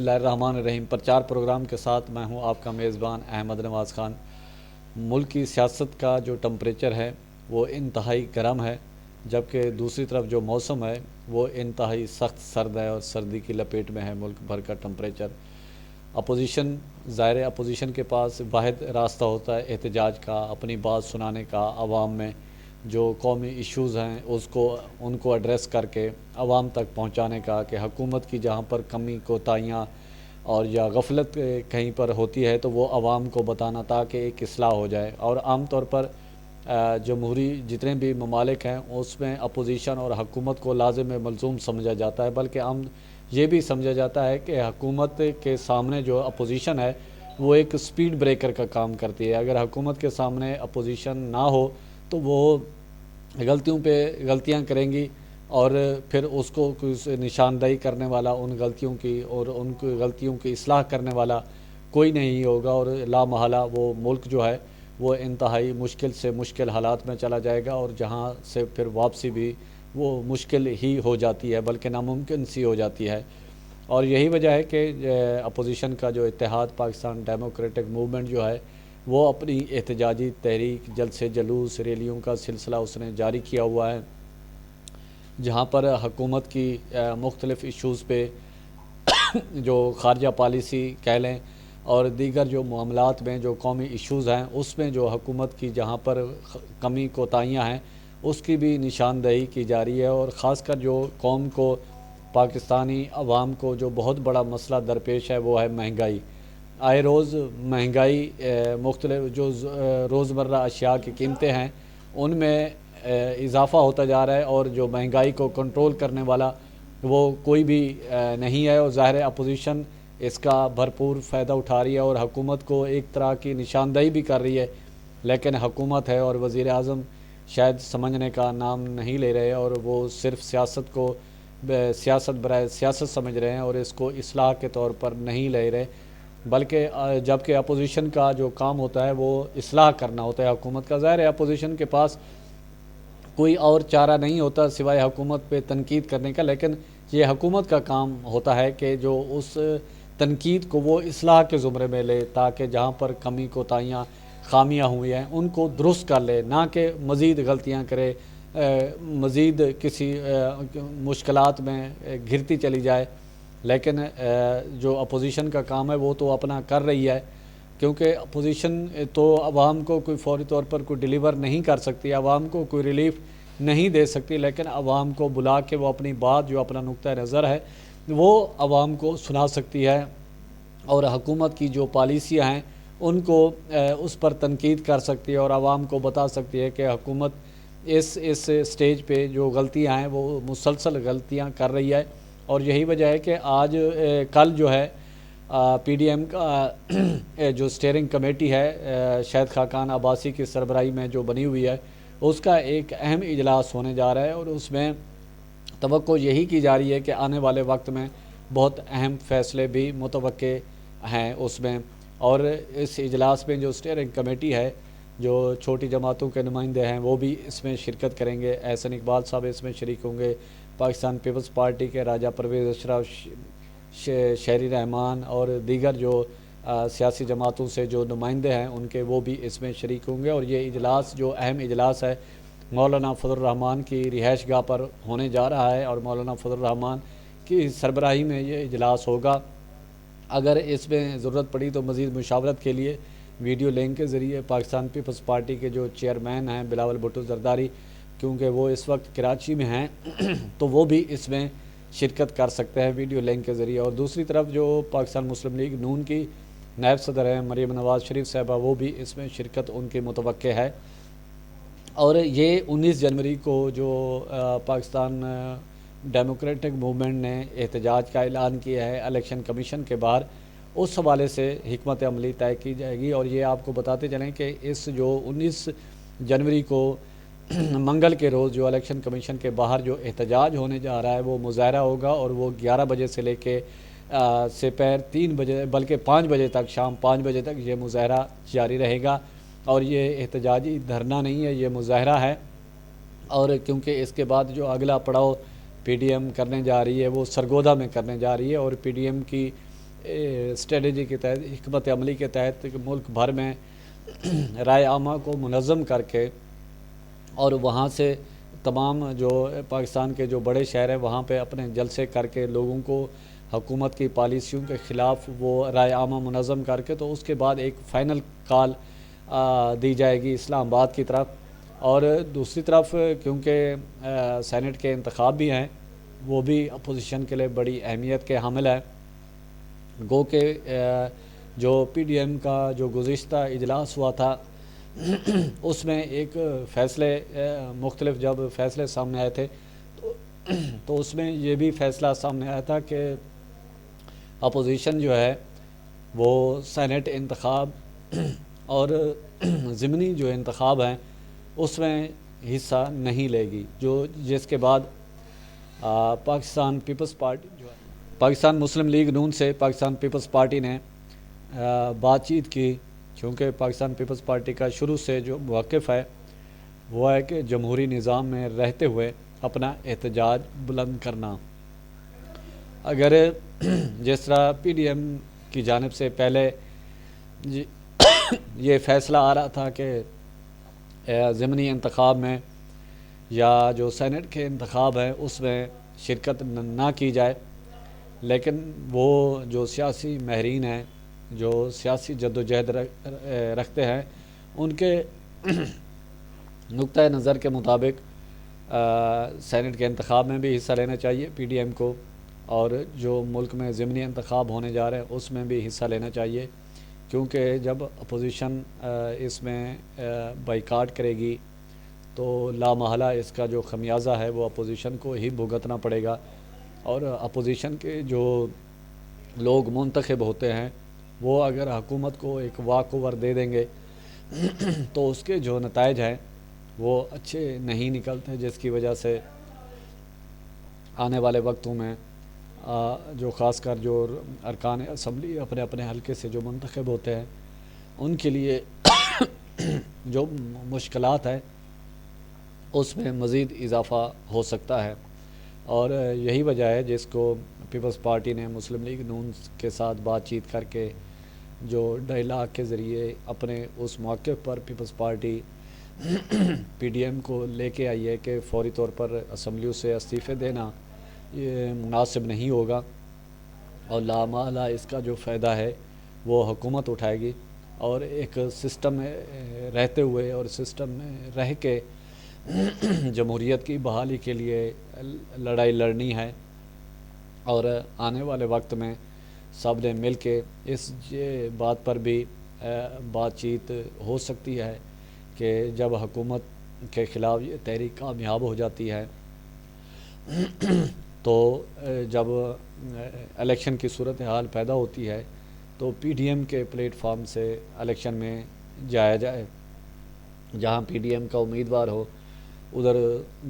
بسم اللہ الرحمن الرحیم پرچار پروگرام کے ساتھ میں ہوں آپ کا میزبان احمد نواز خان۔ ملک کی سیاست کا جو ٹمپریچر ہے وہ انتہائی گرم ہے، جبکہ دوسری طرف جو موسم ہے وہ انتہائی سخت سرد ہے اور سردی کی لپیٹ میں ہے ملک بھر کا ٹمپریچر۔ اپوزیشن ظاہر اپوزیشن کے پاس واحد راستہ ہوتا ہے احتجاج کا، اپنی بات سنانے کا، عوام میں جو قومی ایشوز ہیں ان کو ایڈریس کر کے عوام تک پہنچانے کا، کہ حکومت کی جہاں پر کمی کوتاہیاں اور یا غفلت کہیں پر ہوتی ہے تو وہ عوام کو بتانا تاکہ ایک اصلاح ہو جائے۔ اور عام طور پر جمہوری جتنے بھی ممالک ہیں اس میں اپوزیشن اور حکومت کو لازم ملزوم سمجھا جاتا ہے، بلکہ عام یہ بھی سمجھا جاتا ہے کہ حکومت کے سامنے جو اپوزیشن ہے وہ ایک سپیڈ بریکر کا کام کرتی ہے۔ اگر حکومت کے سامنے اپوزیشن نہ ہو تو وہ غلطیوں پہ غلطیاں کریں گی، اور پھر اس کو کوئی نشاندہی کرنے والا ان غلطیوں کی اور ان کی غلطیوں کی اصلاح کرنے والا کوئی نہیں ہوگا، اور لا محالہ وہ ملک جو ہے وہ انتہائی مشکل سے مشکل حالات میں چلا جائے گا، اور جہاں سے پھر واپسی بھی وہ مشکل ہی ہو جاتی ہے بلکہ ناممکن سی ہو جاتی ہے۔ اور یہی وجہ ہے کہ اپوزیشن کا جو اتحاد پاکستان ڈیموکریٹک موومنٹ جو ہے وہ اپنی احتجاجی تحریک، جلسے جلوس، ریلیوں کا سلسلہ اس نے جاری کیا ہوا ہے، جہاں پر حکومت کی مختلف ایشوز پہ جو خارجہ پالیسی کہہ لیں اور دیگر جو معاملات میں جو قومی ایشوز ہیں اس میں جو حکومت کی جہاں پر کمی کوتاہیاں ہیں اس کی بھی نشاندہی کی جا رہی ہے۔ اور خاص کر جو قوم کو، پاکستانی عوام کو جو بہت بڑا مسئلہ درپیش ہے وہ ہے مہنگائی۔ آئے روز مہنگائی، مختلف جو روزمرہ اشیاء کی قیمتیں ہیں ان میں اضافہ ہوتا جا رہا ہے، اور جو مہنگائی کو کنٹرول کرنے والا وہ کوئی بھی نہیں ہے، اور ظاہر اپوزیشن اس کا بھرپور فائدہ اٹھا رہی ہے اور حکومت کو ایک طرح کی نشاندہی بھی کر رہی ہے، لیکن حکومت ہے اور وزیر اعظم شاید سمجھنے کا نام نہیں لے رہے، اور وہ صرف سیاست کو سیاست برائے سیاست سمجھ رہے ہیں اور اس کو اصلاح کے طور پر نہیں لے رہے، بلکہ جبکہ اپوزیشن کا جو کام ہوتا ہے وہ اصلاح کرنا ہوتا ہے حکومت کا۔ ظاہر ہے اپوزیشن کے پاس کوئی اور چارہ نہیں ہوتا سوائے حکومت پہ تنقید کرنے کا، لیکن یہ حکومت کا کام ہوتا ہے کہ جو اس تنقید کو وہ اصلاح کے زمرے میں لے، تاکہ جہاں پر کمی کوتاہیاں خامیاں ہوئی ہیں ان کو درست کر لے، نہ کہ مزید غلطیاں کرے، مزید کسی مشکلات میں گھرتی چلی جائے۔ لیکن جو اپوزیشن کا کام ہے وہ تو اپنا کر رہی ہے، کیونکہ اپوزیشن تو عوام کو کوئی فوری طور پر کوئی ڈیلیور نہیں کر سکتی، عوام کو کوئی ریلیف نہیں دے سکتی، لیکن عوام کو بلا کے وہ اپنی بات، جو اپنا نقطہ نظر ہے وہ عوام کو سنا سکتی ہے، اور حکومت کی جو پالیسیاں ہیں ان کو اس پر تنقید کر سکتی ہے، اور عوام کو بتا سکتی ہے کہ حکومت اس سٹیج پہ جو غلطیاں ہیں وہ مسلسل غلطیاں کر رہی ہے۔ اور یہی وجہ ہے کہ کل جو ہے پی ڈی ایم کا جو اسٹیئرنگ کمیٹی ہے شاہد خاقان عباسی کی سربراہی میں جو بنی ہوئی ہے اس کا ایک اہم اجلاس ہونے جا رہا ہے، اور اس میں توقع یہی کی جا رہی ہے کہ آنے والے وقت میں بہت اہم فیصلے بھی متوقع ہیں اس میں۔ اور اس اجلاس میں جو اسٹیئرنگ کمیٹی ہے، جو چھوٹی جماعتوں کے نمائندے ہیں وہ بھی اس میں شرکت کریں گے۔ احسن اقبال صاحب اس میں شریک ہوں گے، پاکستان پیپلز پارٹی کے راجہ پرویز اشرف، شہری رحمان اور دیگر جو سیاسی جماعتوں سے جو نمائندے ہیں ان کے وہ بھی اس میں شریک ہوں گے۔ اور یہ اجلاس جو اہم اجلاس ہے مولانا فضل الرحمان کی رہائش گاہ پر ہونے جا رہا ہے، اور مولانا فضل الرحمان کی سربراہی میں یہ اجلاس ہوگا۔ اگر اس میں ضرورت پڑی تو مزید مشاورت کے لیے ویڈیو لنک کے ذریعے پاکستان پیپلز پارٹی کے جو چیئرمین ہیں بلاول بھٹو زرداری، کیونکہ وہ اس وقت کراچی میں ہیں تو وہ بھی اس میں شرکت کر سکتے ہیں ویڈیو لنک کے ذریعے۔ اور دوسری طرف جو پاکستان مسلم لیگ نون کی نائب صدر ہیں مریم نواز شریف صاحبہ، وہ بھی اس میں شرکت ان کی متوقع ہے۔ اور یہ 19 جنوری کو جو پاکستان ڈیموکریٹک موومنٹ نے احتجاج کا اعلان کیا ہے الیکشن کمیشن کے باہر، اس حوالے سے حکمت عملی طے کی جائے گی۔ اور یہ آپ کو بتاتے چلیں کہ اس جو 19 جنوری کو منگل کے روز جو الیکشن کمیشن کے باہر جو احتجاج ہونے جا رہا ہے وہ مظاہرہ ہوگا، اور وہ 11 بجے سے لے کے سپہر 3 بجے بلکہ 5 بجے تک، شام 5 بجے تک یہ مظاہرہ جاری رہے گا۔ اور یہ احتجاجی دھرنا نہیں ہے، یہ مظاہرہ ہے، اور کیونکہ اس کے بعد جو اگلا پڑاؤ پی ڈی ایم کرنے جا رہی ہے وہ سرگودا میں کرنے جا رہی ہے، اور پی ڈی ایم کی اسٹریٹجی کے تحت، حکمت عملی کے تحت ملک بھر میں رائے عامہ کو منظم کر کے اور وہاں سے تمام جو پاکستان کے جو بڑے شہر ہیں وہاں پہ اپنے جلسے کر کے لوگوں کو حکومت کی پالیسیوں کے خلاف وہ رائے عامہ منظم کر کے تو اس کے بعد ایک فائنل کال دی جائے گی اسلام آباد کی طرف. اور دوسری طرف کیونکہ سینٹ کے انتخاب بھی ہیں، وہ بھی اپوزیشن کے لیے بڑی اہمیت کے حامل ہے. گو کہ جو پی ڈی ایم کا جو گزشتہ اجلاس ہوا تھا اس میں ایک فیصلے مختلف جب فیصلے سامنے آئے تھے تو اس میں یہ بھی فیصلہ سامنے آیا تھا کہ اپوزیشن جو ہے وہ سینٹ انتخاب اور ضمنی جو انتخاب ہیں اس میں حصہ نہیں لے گی، جس کے بعد پاکستان پیپلز پارٹی جو ہے پاکستان مسلم لیگ نون سے پاکستان پیپلز پارٹی نے بات چیت کی. کیونکہ پاکستان پیپلز پارٹی کا شروع سے جو موقف ہے وہ ہے کہ جمہوری نظام میں رہتے ہوئے اپنا احتجاج بلند کرنا. اگر جس طرح پی ڈی ایم کی جانب سے پہلے یہ فیصلہ آ رہا تھا کہ ضمنی انتخاب میں یا جو سینٹ کے انتخاب ہے اس میں شرکت نہ کی جائے، لیکن وہ جو سیاسی ماہرین ہیں جو سیاسی جد و جہد رکھتے ہیں ان کے نقطۂ نظر کے مطابق سینٹ کے انتخاب میں بھی حصہ لینا چاہیے پی ڈی ایم کو، اور جو ملک میں ضمنی انتخاب ہونے جا رہے ہیں اس میں بھی حصہ لینا چاہیے. کیونکہ جب اپوزیشن اس میں بائیکاٹ کرے گی تو لامحالہ اس کا جو خمیازہ ہے وہ اپوزیشن کو ہی بھگتنا پڑے گا. اور اپوزیشن کے جو لوگ منتخب ہوتے ہیں وہ اگر حکومت کو ایک واک اوور دے دیں گے تو اس کے جو نتائج ہیں وہ اچھے نہیں نکلتے، جس کی وجہ سے آنے والے وقتوں میں جو خاص کر جو ارکان اسمبلی اپنے اپنے حلقے سے جو منتخب ہوتے ہیں ان کے لیے جو مشکلات ہیں اس میں مزید اضافہ ہو سکتا ہے. اور یہی وجہ ہے جس کو پیپلز پارٹی نے مسلم لیگ نون کے ساتھ بات چیت کر کے جو ڈائلاگ کے ذریعے اپنے اس موقف پر peoples party P D M کو لے کے آئی ہے کہ فوری طور پر اسمبلیوں سے استعفے دینا یہ مناسب نہیں ہوگا اور لامحالہ اس کا جو فائدہ ہے وہ حکومت اٹھائے گی. اور ایک سسٹم میں رہتے ہوئے اور سسٹم میں رہ کے جمہوریت کی بحالی کے لیے لڑائی لڑنی ہے. اور آنے والے وقت میں سب نے مل کے اس بات پر بھی بات چیت ہو سکتی ہے کہ جب حکومت کے خلاف یہ تحریک کامیاب ہو جاتی ہے تو جب الیکشن کی صورتحال پیدا ہوتی ہے تو پی ڈی ایم کے پلیٹ فارم سے الیکشن میں جایا جائے. جہاں پی ڈی ایم کا امیدوار ہو ادھر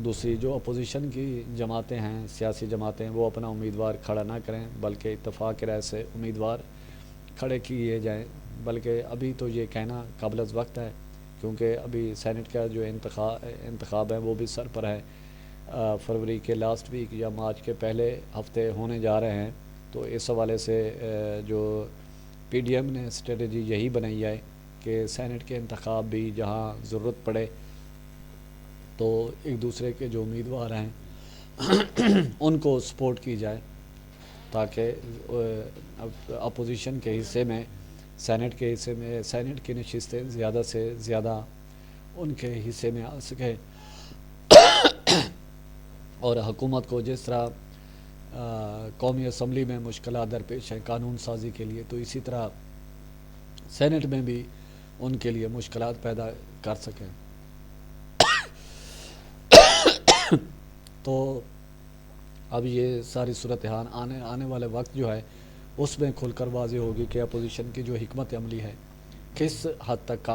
دوسری جو اپوزیشن کی جماعتیں ہیں، سیاسی جماعتیں، وہ اپنا امیدوار کھڑا نہ کریں بلکہ اتفاق رائے سے امیدوار کھڑے کیے جائیں. بلکہ ابھی تو یہ کہنا قابل از وقت ہے کیونکہ ابھی سینٹ کا جو انتخاب ہے وہ بھی سر پر ہے. فروری کے لاسٹ ویک یا مارچ کے پہلے ہفتے ہونے جا رہے ہیں. تو اس حوالے سے جو پی ڈی ایم نے اسٹریٹجی یہی بنائی ہے کہ سینٹ کے انتخاب بھی جہاں ضرورت پڑے تو ایک دوسرے کے جو امیدوار ہیں ان کو سپورٹ کی جائے تاکہ اپوزیشن کے حصے میں سینٹ کے حصے میں سینٹ کی نشستیں زیادہ سے زیادہ ان کے حصے میں آ سکے. اور حکومت کو جس طرح قومی اسمبلی میں مشکلات درپیش ہیں قانون سازی کے لیے، تو اسی طرح سینٹ میں بھی ان کے لیے مشکلات پیدا کر سکیں. تو اب یہ ساری صورتحال آنے والے وقت جو ہے اس میں کھل کر واضح ہوگی کہ اپوزیشن کی جو حکمت عملی ہے کس حد تک